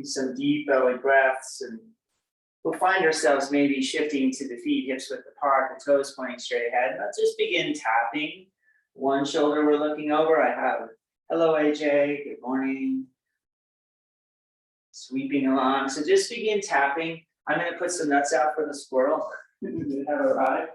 taking some deep belly breaths, and we'll find ourselves maybe shifting to the feet, hips width apart, the toes pointing straight ahead. Let's just begin tapping. One shoulder we're looking over. I have, hello AJ, good morning. Sweeping along. So just begin tapping. I'm going to put some nuts out for the squirrel. Have arrived.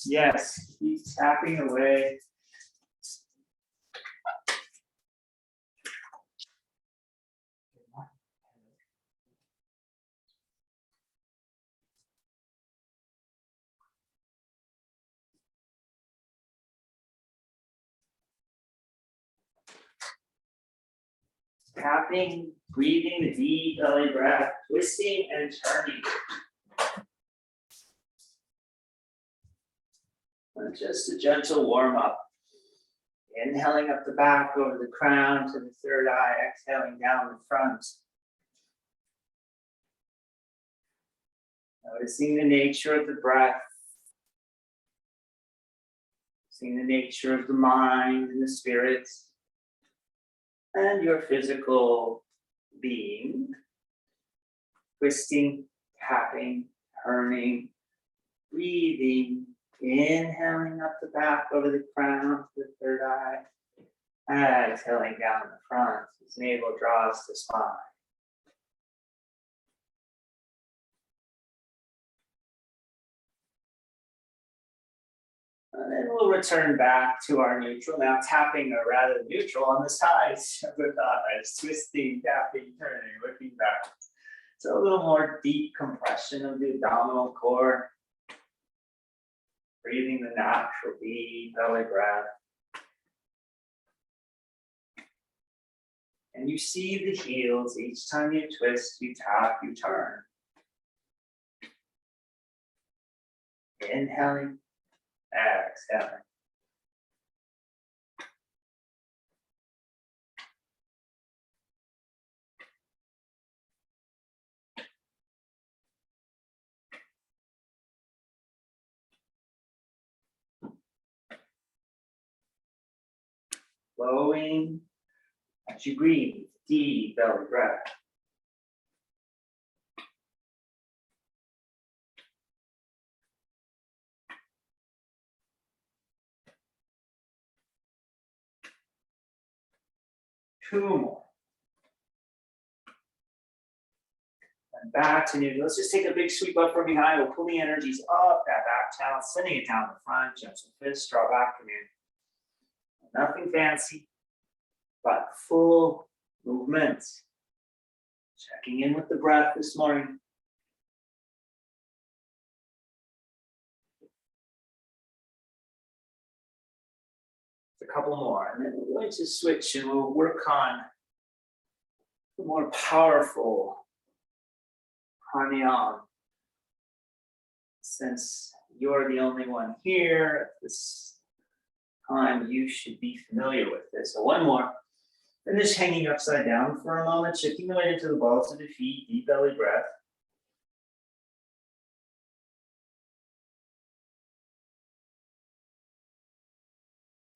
Yes, keep tapping away. Tapping, breathing the deep belly breath, twisting and turning. And just a gentle warm up. Inhaling up the back over the crown to the third eye, exhaling down the front. Noticing the nature of the breath. Seeing the nature of the mind and the spirit. And your physical being. Twisting, tapping, turning, breathing. Inhaling up the back over the crown to the third eye. Exhaling down the front as navel draws the spine. And then we'll return back to our neutral. Now tapping or rather neutral on the sides of the thighs. Twisting, tapping, turning, looking back. So a little more deep compression of the abdominal core. Breathing the natural deep belly breath. And you see the heels. Each time you twist, you tap, you turn. Inhaling, exhaling. Flowing as you breathe, deep belly breath. Two more. And back to neutral. Let's just take a big sweep up from behind. We'll pull the energies up that back channel, sending it down the front. Gentle fist, draw back from you. Nothing fancy, but full movement. Checking in with the breath this morning. A couple more, and then we're going to switch and we'll work on the more powerful pranayama. Since you're the only one here at this time, you should be familiar with this. So one more. Finish hanging upside down for a moment, shifting the weight into the balls of the feet, deep belly breath.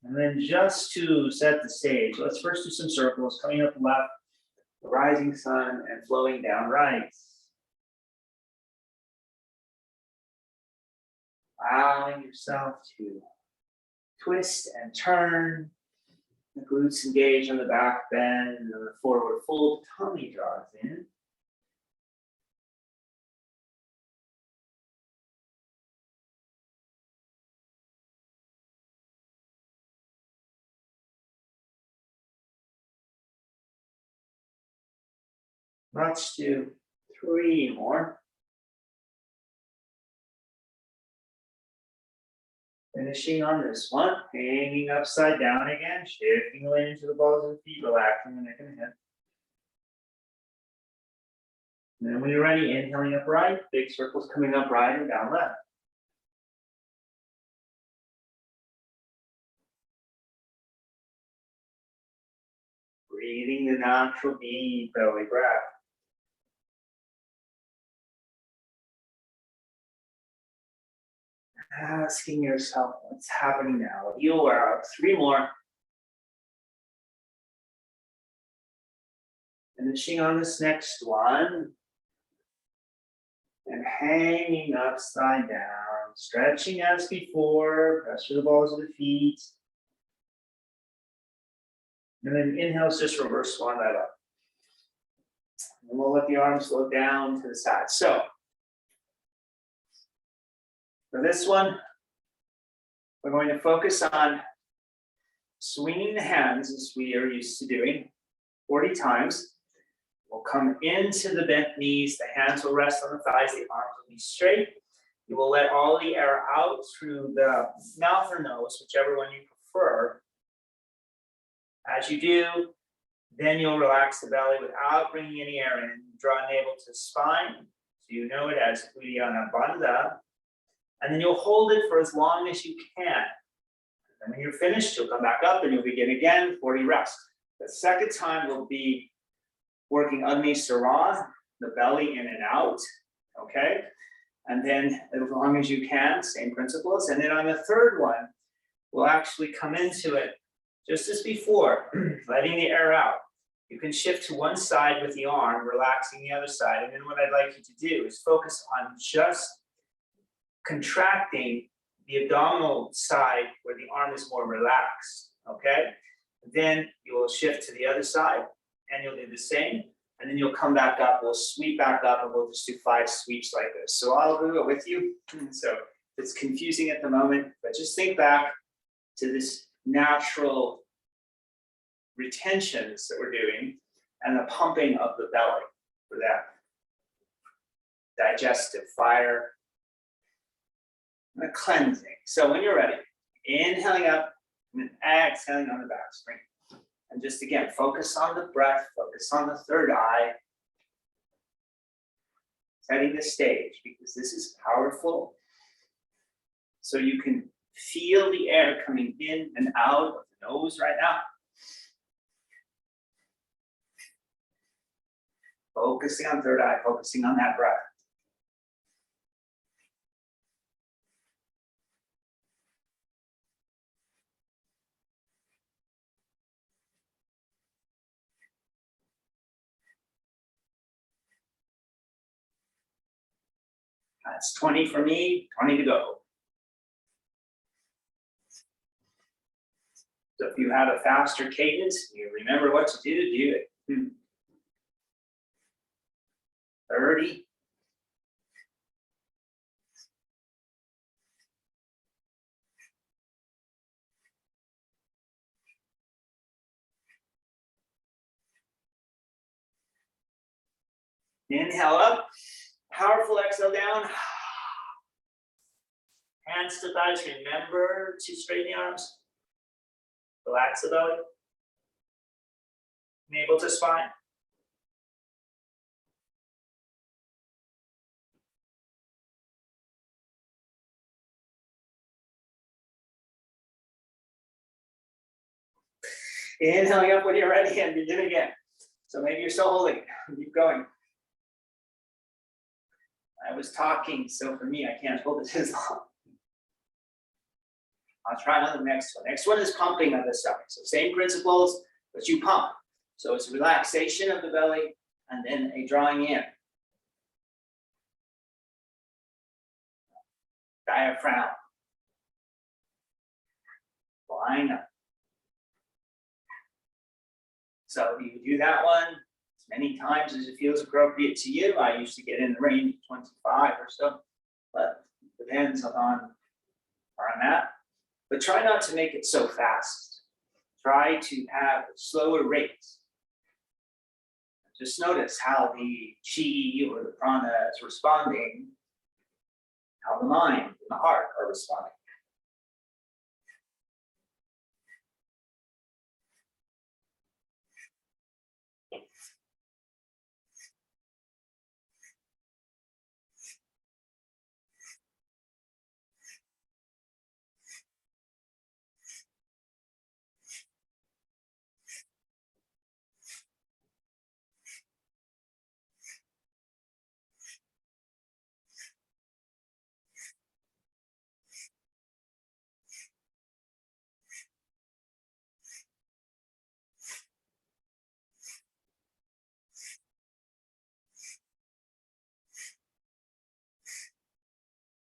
And then just to set the stage, let's first do some circles, coming up left, the rising sun, and flowing down right. Allowing yourself to twist and turn. The glutes engage on the back bend, and the forward fold, tummy draws in. Let's do 3 more. Finishing on this one, hanging upside down again, shifting the weight into the balls of the feet, relaxing the neck and head. And then when you're ready, inhaling up right, big circles coming up right and down left. Breathing the natural deep belly breath. Asking yourself what's happening now. You are up. 3 more. Finishing on this next one. And hanging upside down. Stretching as before. Pressure the balls of the feet. And then inhales, just reverse one right up. And we'll let the arms float down to the side. So, for this one, we're going to focus on swinging the hands as we are used to doing 40 times. We'll come into the bent knees, the hands will rest on the thighs, the arms will be straight. You will let all the air out through the mouth or nose, whichever one you prefer. As you do, then you'll relax the belly without bringing any air in. Draw navel to the spine, so you know it as Uddiyana Bandha. And then you'll hold it for as long as you can. And when you're finished, you'll come back up and you'll begin again, 40 reps. The second time will be working Agni Saran, the belly in and out, okay? And then as long as you can, same principles. And then on the third one, we'll actually come into it just as before, letting the air out. You can shift to one side with the arm, relaxing the other side. And then what I'd like you to do is focus on just contracting the abdominal side where the arm is more relaxed, okay? Then you will shift to the other side and you'll do the same. And then you'll come back up, we'll sweep back up and we'll just do 5 sweeps like this. So I'll do it with you. So it's confusing at the moment, but just think back to this natural retentions that we're doing and the pumping of the belly for that digestive fire, and the cleansing. So when you're ready, inhaling up and then exhaling on the back spring. And just again, focus on the breath, focus on the third eye, setting the stage because this is powerful. So you can feel the air coming in and out of the nose right now. Focusing on third eye, focusing on that breath. That's 20 for me, 20 to go. So if you have a faster cadence, you remember what to do it. 30. Inhale up, powerful exhale down. Hands to thighs, remember to straighten the arms. Relax the belly. Navel to spine. Inhaling up when you're ready and begin again. So maybe you're still holding, keep going. I was talking, so for me, I can't hold it as long. I'll try on the next one. Next one is pumping of the stomach. So same principles, but you pump. So it's a relaxation of the belly and then a drawing in. Diaphragm. Line up. So you do that one as many times as it feels appropriate to you. I used to get in the range of 25 or so, but it depends on where I'm at. But try not to make it so fast. Try to have slower rates. Just notice how the chi or the prana is responding, how the mind and the heart are responding.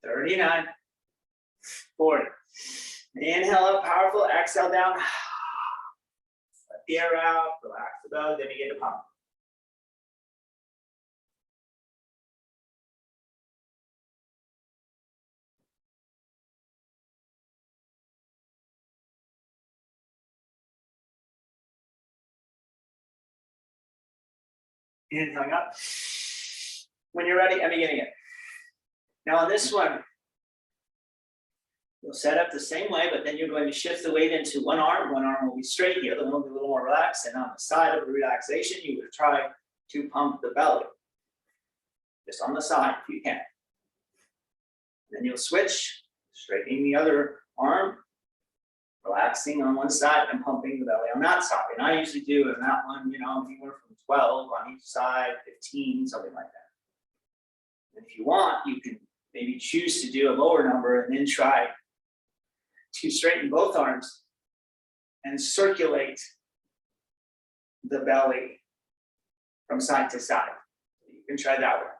39, 40. Inhale up, powerful. Exhale down. Let the air out. Relax the belly. Then begin to pump. Inhaling up. When you're ready, I'm beginning it. Now on this one, you'll set up the same way, but then you're going to shift the weight into one arm. One arm will be straight, the other one will be a little more relaxed. And on the side of the relaxation, you would try to pump the belly. Just on the side if you can. Then you'll switch, straightening the other arm, relaxing on one side and pumping the belly on that side. And I usually do in that one, anywhere from 12 on each side, 15, something like that. And if you want, you can maybe choose to do a lower number and then try to straighten both arms and circulate the belly from side to side. You can try that one.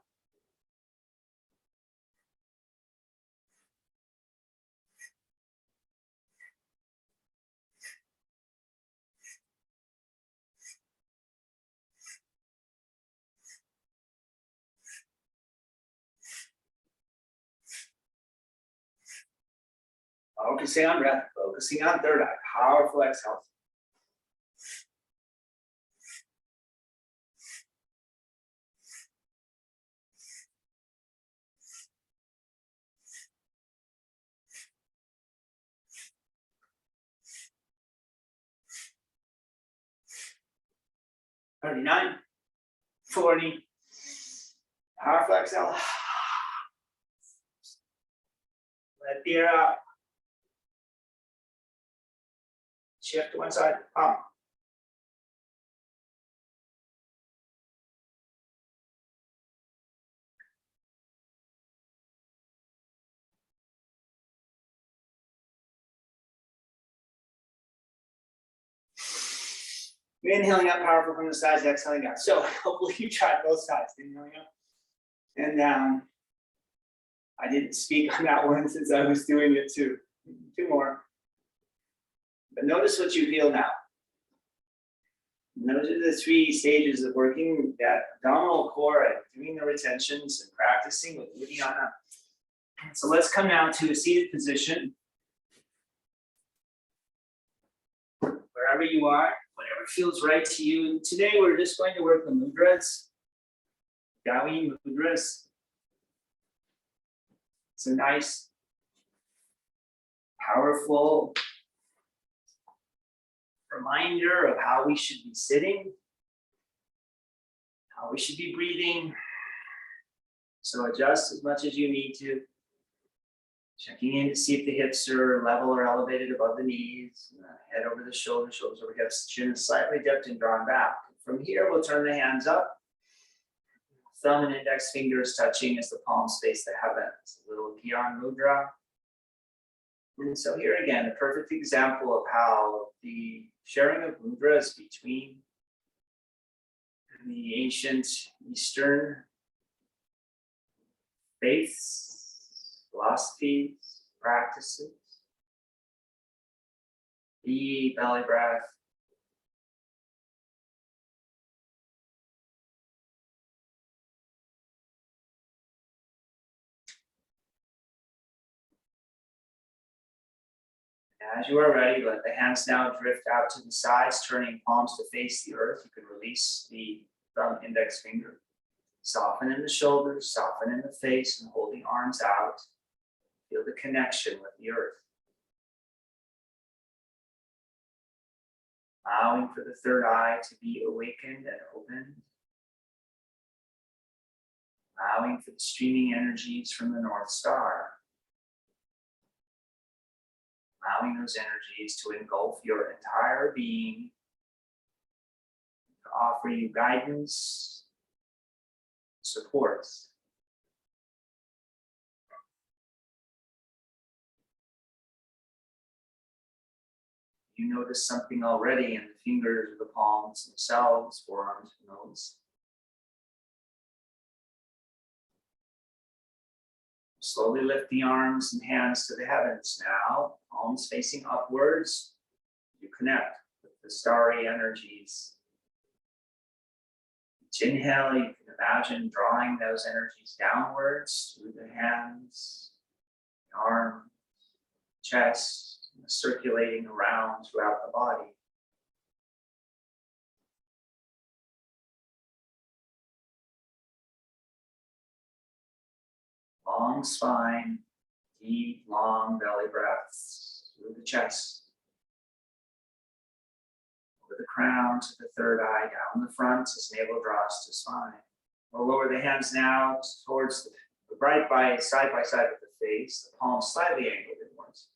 Focusing on breath, focusing on third eye, powerful exhale. $39, $40, powerful exhale. Let the air out. Shift to one side, pump. Inhaling up, powerful from the sides, exhaling down. So hopefully you tried both sides, inhaling up and down. I didn't speak on that one since I was doing it too. Two more. But notice what you feel now. And those are the three stages of working that abdominal core and doing the retentions and practicing with Uddiyana. So let's come now to a seated position. Wherever you are, whatever feels right to you. And today we're just going to work the mudras, Gawi mudras. It's a nice, powerful reminder of how we should be sitting, how we should be breathing. So adjust as much as you need to. Checking in to see if the hips are level or elevated above the knees, head over the shoulders, shoulders over hips, chin is slightly dipped and drawn back. From here, we'll turn the hands up. Thumb and index fingers touching as the palms face the heavens. A little Gyan Mudra. And so here again, a perfect example of how the sharing of mudras between the ancient Eastern faiths, philosophies, practices, the belly breath, as you are ready, let the hands now drift out to the sides, turning palms to face the earth. You can release the thumb index finger. Soften in the shoulders, soften in the face, and holding arms out. Feel the connection with the earth. Allowing for the third eye to be awakened and opened. Allowing for the streaming energies from the North Star. Allowing those energies to engulf your entire being, to offer you guidance, support. You notice something already in the fingers of the palms themselves, forearms, nose. Slowly lift the arms and hands to the heavens now, palms facing upwards. You connect with the starry energies. Each inhale, you can imagine drawing those energies downwards through the hands, the arms, chest, circulating around throughout the body. Long spine, deep, long belly breaths through the chest, over the crown to the third eye, down the front as navel draws to spine. We'll lower the hands now towards the right side by side with the face, the palms slightly angled inwards.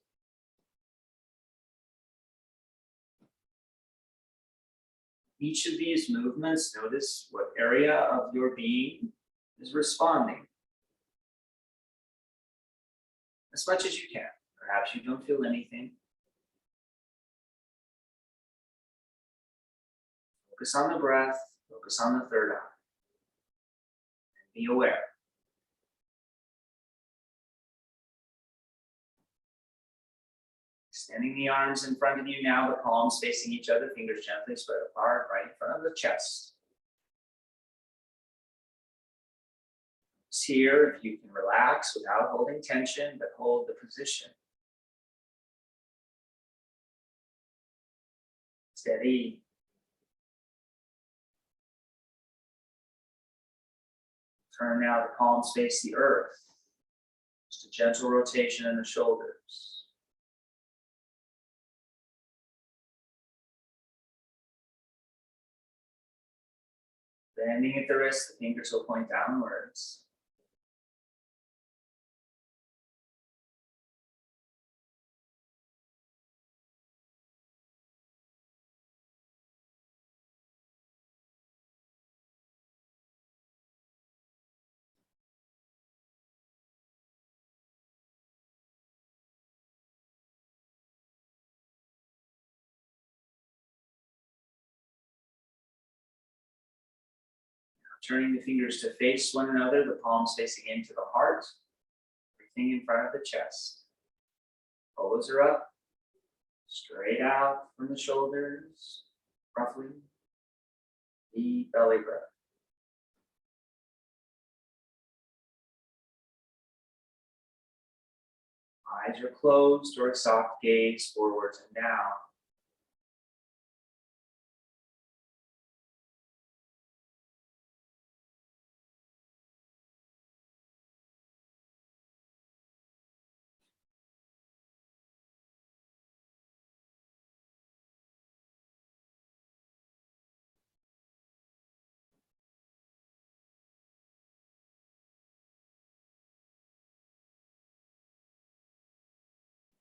Each of these movements, notice what area of your being is responding. As much as you can. Perhaps you don't feel anything. Focus on the breath, focus on the third eye. And be aware. Extending the arms in front of you now, the palms facing each other, fingers gently spread apart, right in front of the chest. Here, if you can relax without holding tension, but hold the position. Steady. Turn now the palms face the earth. Just a gentle rotation in the shoulders. Bending at the wrist, the fingers will point downwards. Turning the fingers to face one another, the palms facing into the heart, everything in front of the chest. Elbows are up, straight out from the shoulders, roughly. Deep belly breath. Eyes are closed or a soft gaze forwards and down.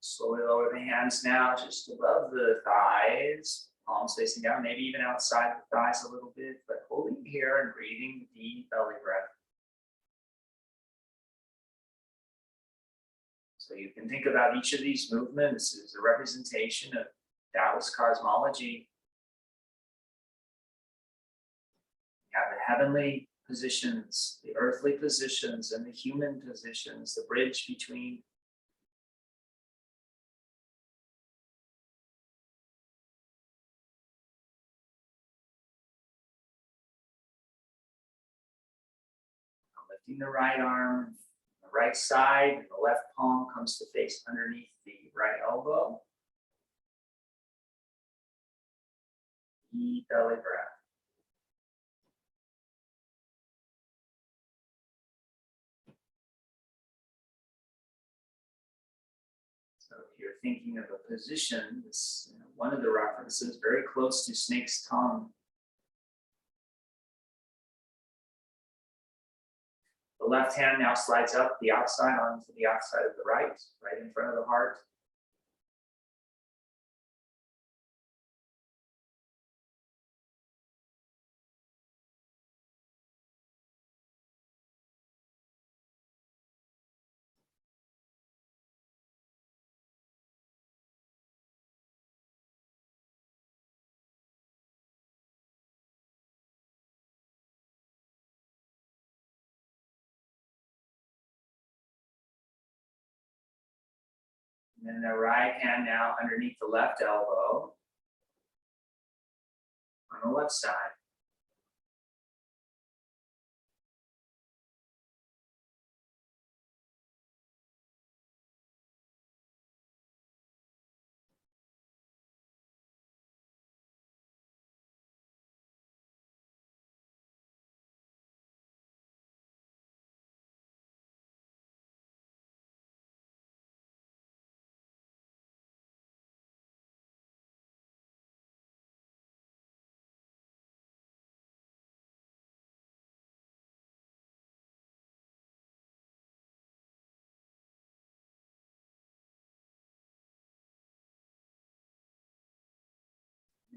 Slowly lower the hands now just above the thighs, palms facing down, maybe even outside the thighs a little bit, but holding here and breathing deep belly breath. So you can think about each of these movements as a representation of Taoist cosmology. You have the heavenly positions, the earthly positions, and the human positions, the bridge between. Lifting the right arm, the right side, the left palm comes to face underneath the right elbow. Deep belly breath. So if you're thinking of a position, this one of the references very close to snake's tongue. The left hand now slides up the outside onto the outside of the right, right in front of the heart. And then the right hand now underneath the left elbow on the left side.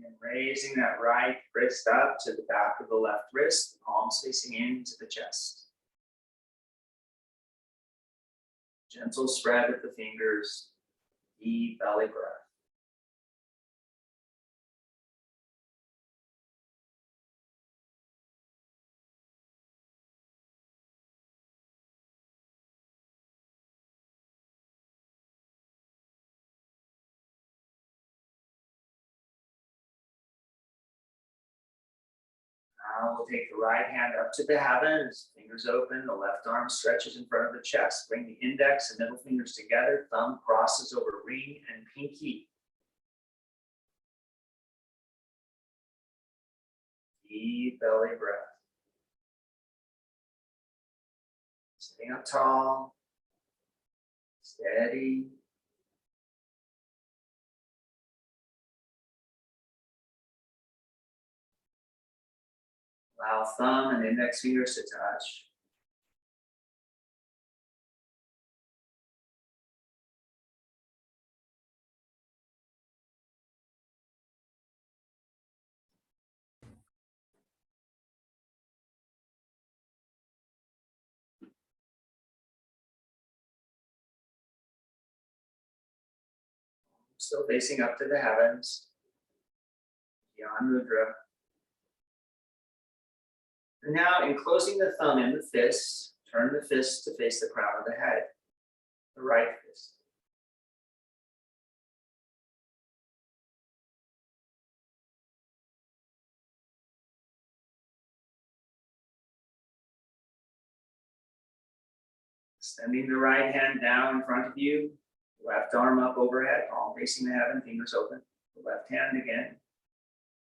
And raising that right wrist up to the back of the left wrist, the palms facing into the chest. Gentle spread of the fingers, deep belly breath. Now we'll take the right hand up to the heavens, fingers open, the left arm stretches in front of the chest. Bring the index and middle fingers together, thumb crosses over ring and pinky. Deep belly breath. Sitting up tall, steady. Allow thumb and index fingers to touch. Still facing up to the heavens. Beyond mudra. And now, enclosing the thumb in the fist, turn the fist to face the crown of the head, the right fist. Extending the right hand down in front of you, left arm up overhead, palm facing the heaven, fingers open. The left hand again,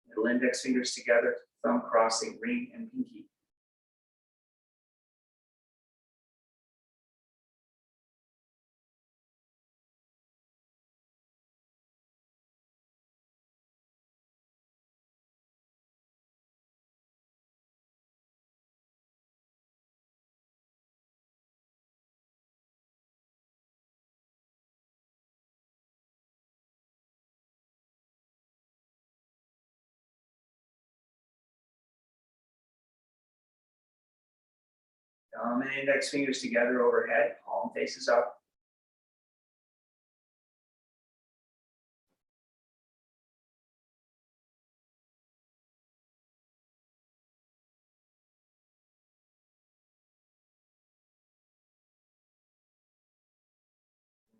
middle index fingers together, thumb crossing ring and pinky. Thumb and index fingers together overhead, palm faces up.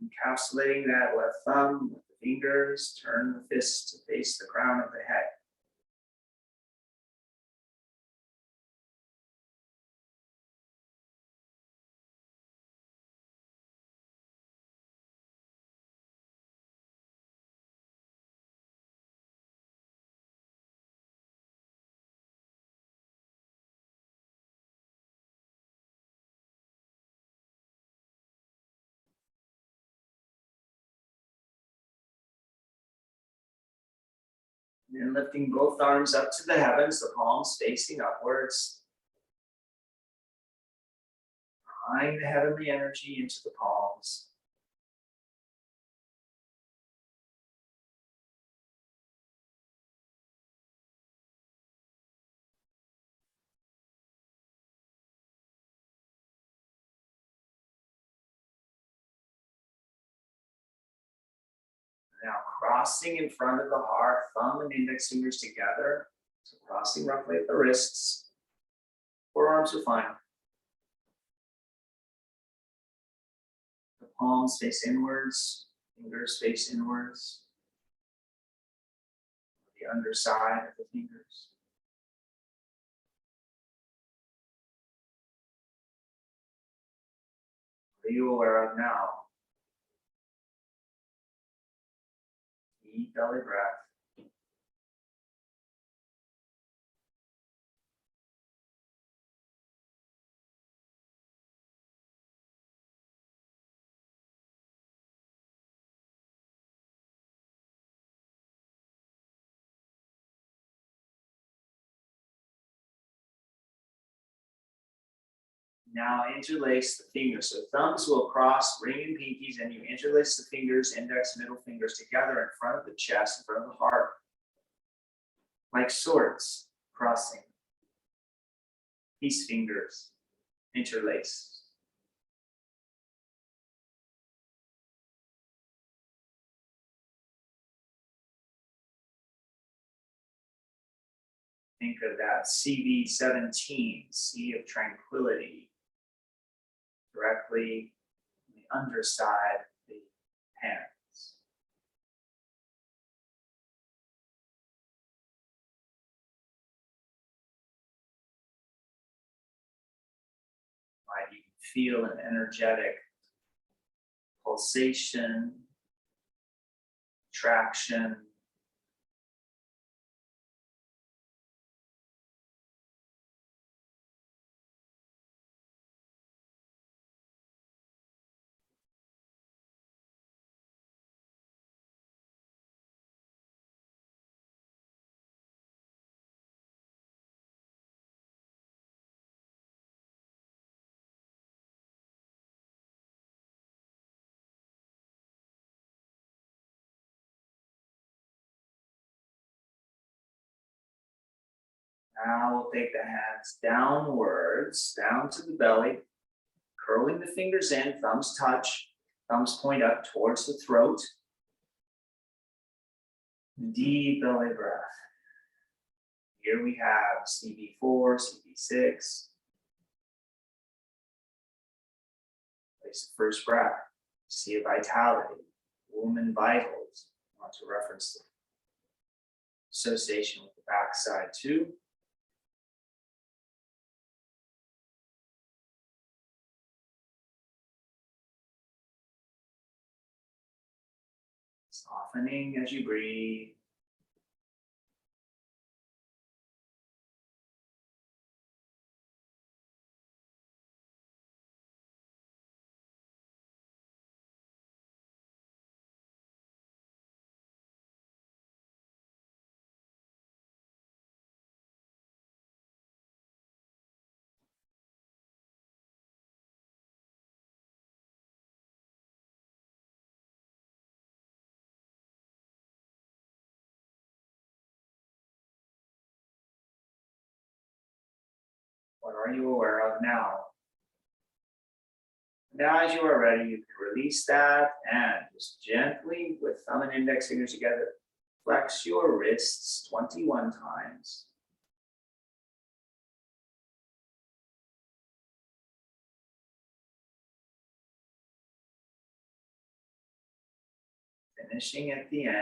Encapsulating that left thumb with the fingers, turn the fist to face the crown of the head. And lifting both arms up to the heavens, the palms facing upwards. Drawing the heavenly energy into the palms. Now crossing in front of the heart, thumb and index fingers together. So crossing roughly at the wrists. Forearms are fine. The palms face inwards. Fingers face inwards. The underside of the fingers. What are you aware of now? Deep belly breath. Now interlace the fingers. So thumbs will cross, ring and pinkies, and you interlace the fingers, index, middle fingers together in front of the chest, in front of the heart. Like swords crossing. Peace fingers interlace. Think of that CV17, sea of tranquility, directly on the underside of the hands. Right, you can feel an energetic pulsation, traction. Now we'll take the hands downwards, down to the belly, curling the fingers in, thumbs touch, thumbs point up towards the throat. Deep belly breath. Here we have CB4, CB6. Place the first breath. Sea of vitality, woman vitals. I want to reference the association with the backside too. Softening as you breathe. What are you aware of now? Now, as you are ready, you can release that and just gently, with thumb and index fingers together, flex your wrists 21 times. Finishing at the end,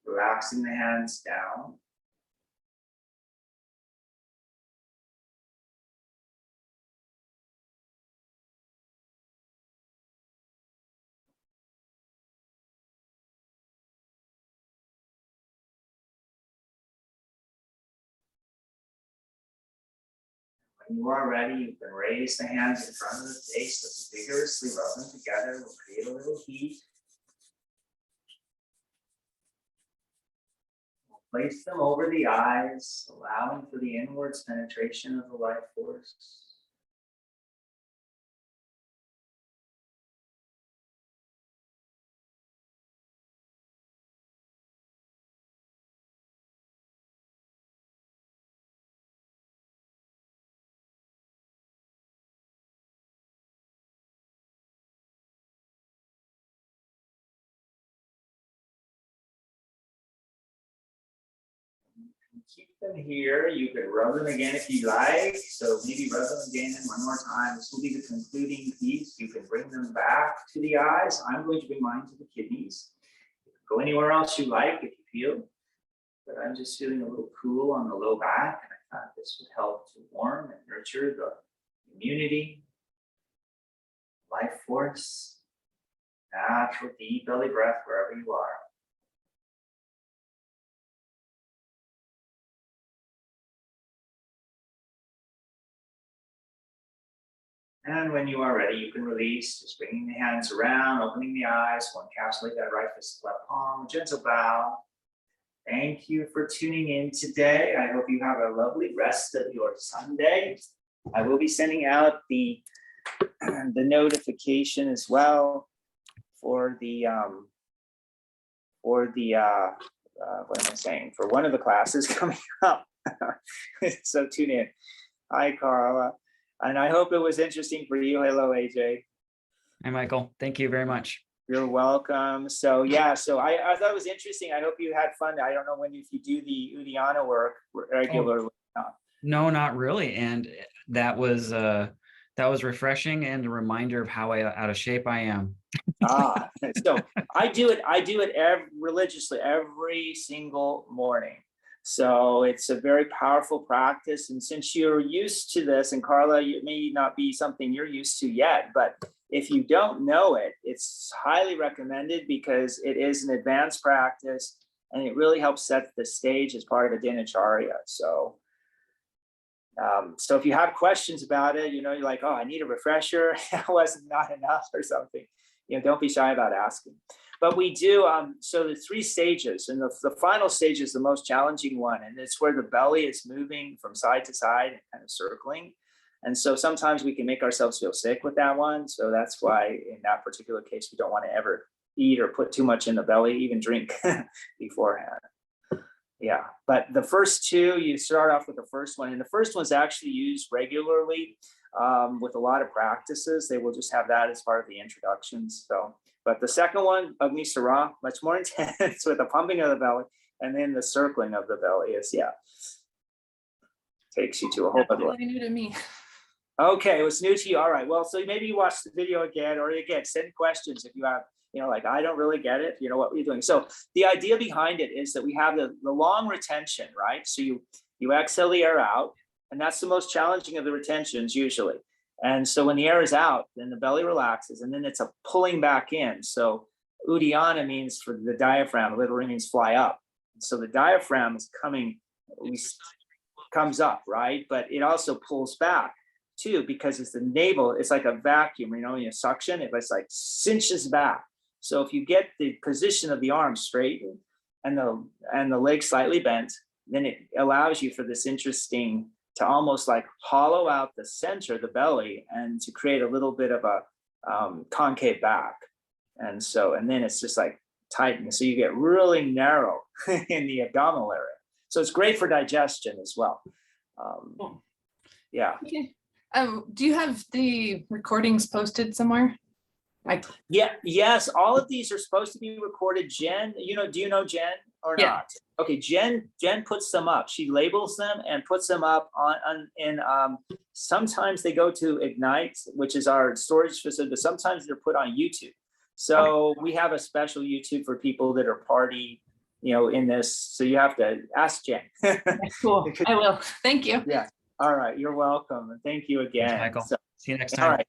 relaxing the hands down. When you are ready, you can raise the hands in front of the face, let's vigorously rub them together. We'll create a little heat. We'll place them over the eyes, allowing for the inwards penetration of the life force. keep them here. You could rub them again if you like. So maybe rub them again one more time. This will be the concluding piece. You can bring them back to the eyes. I'm going to bring mine to the kidneys. Go anywhere else you like if you feel. But I'm just feeling a little cool on the low back. And I thought this would help to warm and nurture the immunity, life force, natural deep belly breath wherever you are. And when you are ready, you can release, just bringing the hands around, opening the eyes, one encapsulate that right fist, left palm, gentle bow. Thank you for tuning in today. I hope you have a lovely rest of your Sunday. I will be sending out the notification as well for the what am I saying? For one of the classes coming up. So tune in. Hi, Carla. And I hope it was interesting for you. Hello, AJ. Hi, Michael. Thank you very much. You're welcome. So yeah, so I thought it was interesting. I hope you had fun. I don't know if you do the Uddiyana work regularly. Oh, no, not really. And that was refreshing and a reminder of how out of shape I am. So I do it religiously every single morning. So it's a very powerful practice. And since you're used to this, and Carla, it may not be something you're used to yet, but if you don't know it, it's highly recommended because it is an advanced practice and it really helps set the stage as part of a dinacharya. So if you have questions about it, you're like, oh, I need a refresher. That wasn't not enough or something. Don't be shy about asking. But we do, so the 3 stages, and the final stage is the most challenging one. And it's where the belly is moving from side to side and kind of circling. And so sometimes we can make ourselves feel sick with that one. So that's why in that particular case, we don't want to ever eat or put too much in the belly, even drink beforehand. Yeah, but the first 2, you start off with the first one. And the first one's actually used regularly with a lot of practices. They will just have that as part of the introductions. So, but the second one, Agni Sara, much more intense with the pumping of the belly. And then the circling of the belly is, takes you to a whole other level. New to me. Okay, it was new to you. All right. Well, so maybe you watch the video again, or again, send questions if you have, like, I don't really get it. What we're doing. So the idea behind it is that we have the long retention, right? So you exhale the air out, and that's the most challenging of the retentions usually. And so when the air is out, then the belly relaxes, and then it's a pulling back in. So Uddiyana means for the diaphragm, literally means fly up. So the diaphragm is comes up, right? But it also pulls back too, because it's the navel, it's like a vacuum, you suction, it's like cinches back. So if you get the position of the arm straight and the leg slightly bent, then it allows you for this interesting to almost like hollow out the center of the belly and to create a little bit of a concave back. And then it's just like tighten. So you get really narrow in the abdominal area. So it's great for digestion as well. Cool. Yeah. Okay. Do you have the recordings posted somewhere? Yes, all of these are supposed to be recorded. Jen, do you know Jen or not? Okay, Jen puts them up. She labels them and puts them up sometimes they go to Ignite, which is our storage facility, but sometimes they're put on YouTube. So we have a special YouTube for people that are party, in this. So you have to ask Jen. Cool. I will. Thank you. Yeah. All right. You're welcome. And thank you again. Thanks, Michael. See you next time. All right.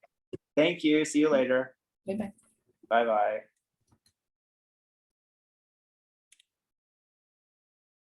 Thank you. See you later. Bye-bye. Bye-bye.